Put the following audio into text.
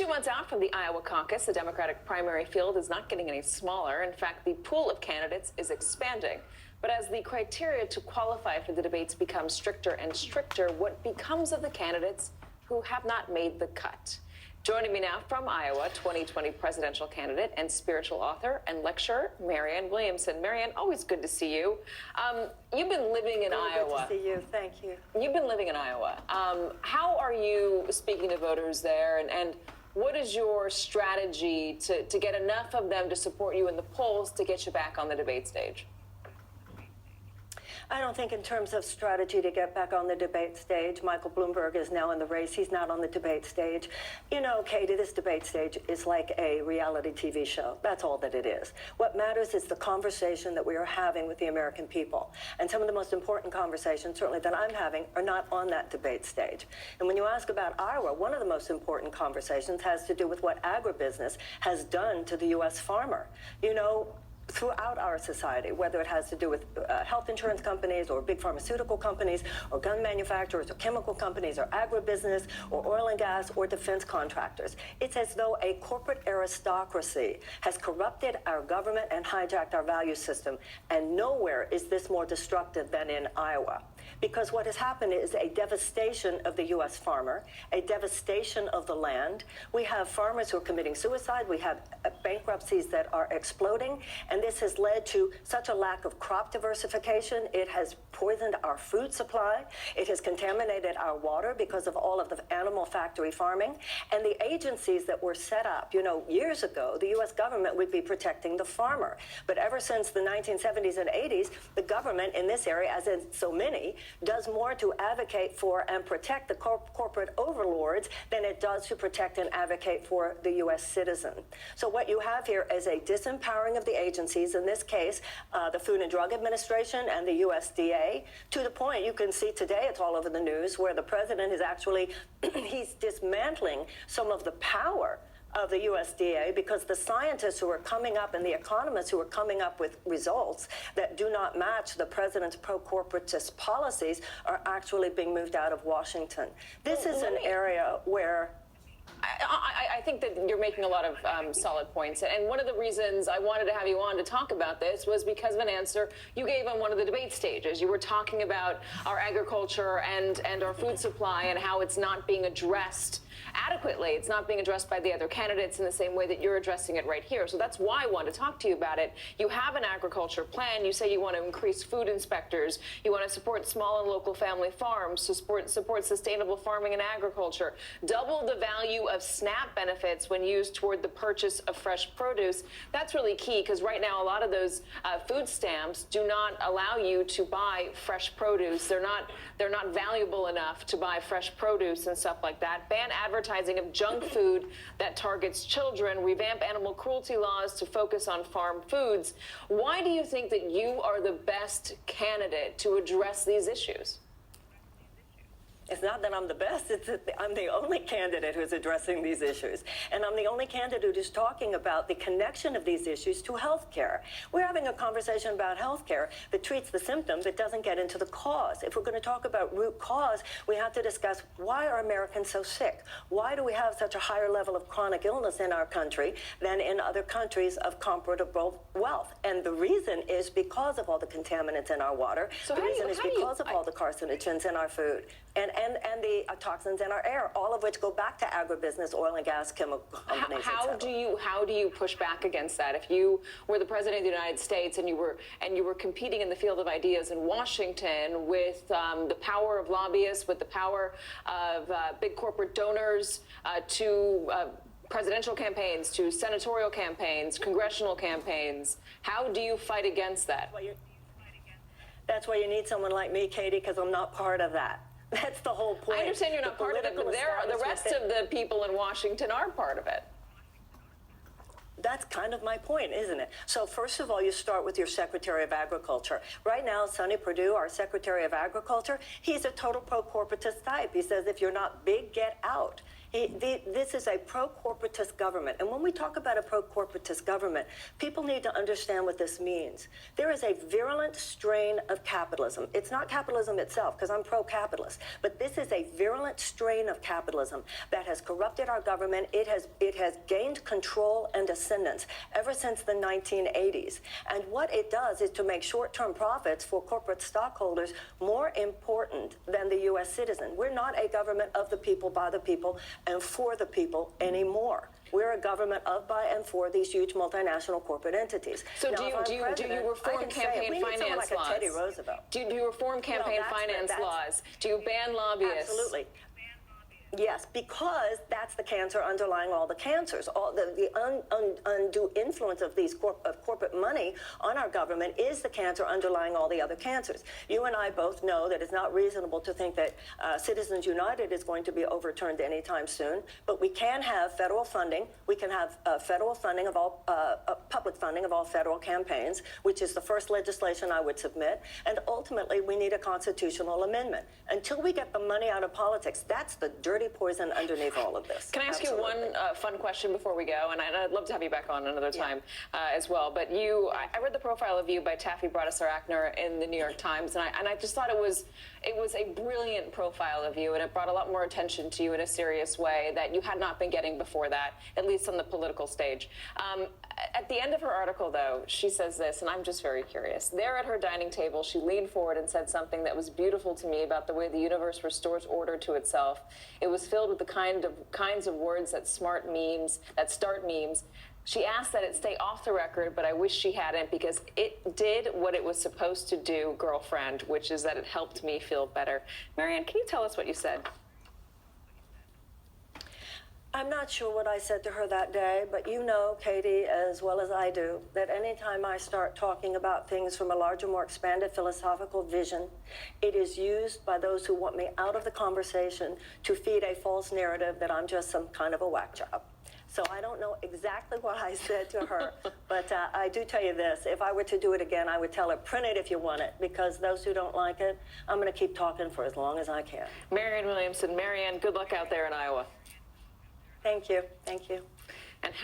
2 months out from the Iowa caucus, the Democratic primary field is not getting any smaller. In fact, the pool of candidates is expanding. But as the criteria to qualify for the debates become stricter and stricter, what becomes of the candidates who have not made the cut? Joining me now from Iowa, 2020 presidential candidate and spiritual author and lecturer, Marianne Williamson. Marianne, always good to see you. You've been living in Iowa. Good to see you. Thank you. You've been living in Iowa. How are you speaking to voters there, and what is your strategy to get enough of them to support you in the polls to get you back on the debate stage? I don't think in terms of strategy to get back on the debate stage. Michael Bloomberg is now in the race. He's not on the debate stage. You know, Katie, this debate stage is like a reality TV show. That's all that it is. What matters is the conversation that we are having with the American people. And some of the most important conversations, certainly that I'm having, are not on that debate stage. And when you ask about Iowa, one of the most important conversations has to do with what agribusiness has done to the U.S. farmer. You know, throughout our society, whether it has to do with health insurance companies or big pharmaceutical companies or gun manufacturers or chemical companies or agribusiness or oil and gas or defense contractors. It's as though a corporate aristocracy has corrupted our government and hijacked our value system. And nowhere is this more destructive than in Iowa. Because what has happened is a devastation of the U.S. farmer, a devastation of the land. We have farmers who are committing suicide. We have bankruptcies that are exploding. And this has led to such a lack of crop diversification. It has poisoned our food supply. It has contaminated our water because of all of the animal factory farming. And the agencies that were set up, you know, years ago, the U.S. government would be protecting the farmer. But ever since the 1970s and 80s, the government in this area, as in so many, does more to advocate for and protect the corporate overlords than it does to protect and advocate for the U.S. citizen. So what you have here is a disempowering of the agencies, in this case, the Food and Drug Administration and the USDA, to the point you can see today, it's all over the news, where the president is actually, he's dismantling some of the power of the USDA because the scientists who are coming up and the economists who are coming up with results that do not match the president's pro-corporatist policies are actually being moved out of Washington. This is an area where I think that you're making a lot of solid points. And one of the reasons I wanted to have you on to talk about this was because of an answer you gave on one of the debate stages. You were talking about our agriculture and our food supply and how it's not being addressed adequately. It's not being addressed by the other candidates in the same way that you're addressing it right here. So that's why I wanted to talk to you about it. You have an agriculture plan. You say you want to increase food inspectors. You want to support small and local family farms, to support sustainable farming and agriculture, double the value of SNAP benefits when used toward the purchase of fresh produce. That's really key because right now a lot of those food stamps do not allow you to buy fresh produce. They're not valuable enough to buy fresh produce and stuff like that. Ban advertising of junk food that targets children, revamp animal cruelty laws to focus on farm foods. Why do you think that you are the best candidate to address these issues? It's not that I'm the best, it's that I'm the only candidate who's addressing these issues. And I'm the only candidate who's talking about the connection of these issues to health care. We're having a conversation about health care that treats the symptoms, but doesn't get into the cause. If we're going to talk about root cause, we have to discuss why are Americans so sick? Why do we have such a higher level of chronic illness in our country than in other countries of comparable wealth? And the reason is because of all the contaminants in our water. So the reason is because of all the carcinogens in our food. And the toxins in our air, all of which go back to agribusiness, oil and gas, chemical companies. How do you push back against that? If you were the president of the United States and you were competing in the field of ideas in Washington with the power of lobbyists, with the power of big corporate donors to presidential campaigns, to senatorial campaigns, congressional campaigns, how do you fight against that? That's why you need someone like me, Katie, because I'm not part of that. That's the whole point. I understand you're not part of it, but the rest of the people in Washington are part of it. That's kind of my point, isn't it? So first of all, you start with your Secretary of Agriculture. Right now, Sonny Perdue, our Secretary of Agriculture, he's a total pro-corporatist type. He says, if you're not big, get out. This is a pro-corporatist government. And when we talk about a pro-corporatist government, people need to understand what this means. There is a virulent strain of capitalism. It's not capitalism itself, because I'm pro-capitalist, but this is a virulent strain of capitalism that has corrupted our government. It has gained control and ascendance ever since the 1980s. And what it does is to make short-term profits for corporate stockholders more important than the U.S. citizen. We're not a government of the people, by the people, and for the people anymore. We're a government of, by, and for these huge multinational corporate entities. So now, do you reform campaign finance laws? Teddy Roosevelt. Do you reform campaign finance laws? Do you ban lobbyists? Absolutely. Yes, because that's the cancer underlying all the cancers. All the undue influence of these corporate money on our government is the cancer underlying all the other cancers. You and I both know that it's not reasonable to think that Citizens United is going to be overturned anytime soon, but we can have federal funding. We can have federal funding of all, public funding of all federal campaigns, which is the first legislation I would submit. And ultimately, we need a constitutional amendment. Until we get the money out of politics, that's the dirty poison underneath all of this. Can I ask Absolutely. you one fun question before we go? And I'd love to have you back on another time as well. But I read the profile of you by Taffy Brodesser-Akner in the New York Times, and I just thought it was a brilliant profile of you, and it brought a lot more attention to you in a serious way that you had not been getting before that, at least on the political stage. At the end of her article, though, she says this, and I'm just very curious. There at her dining table, she leaned forward and said something that was beautiful to me about the way the universe restores order to itself. It was filled with the kinds of words that start memes. She asked that it stay off the record, but I wish she hadn't, because it did what it was supposed to do, girlfriend, which is that it helped me feel better. Marianne, can you tell us what you said? I'm not sure what I said to her that day, but you know, Katy, as well as I do, that anytime I start talking about things from a larger, more expanded philosophical vision, it is used by those who want me out of the conversation to feed a false narrative that I'm just some kind of a whack job. So I don't know exactly what I said to her, but I do tell you this. If I were to do it again, I would tell her, print it if you want it, because those who don't like it, I'm going to keep talking for as long as I can. Marianne Williamson. Marianne, good luck out there in Iowa. Thank you. Thank you. And happy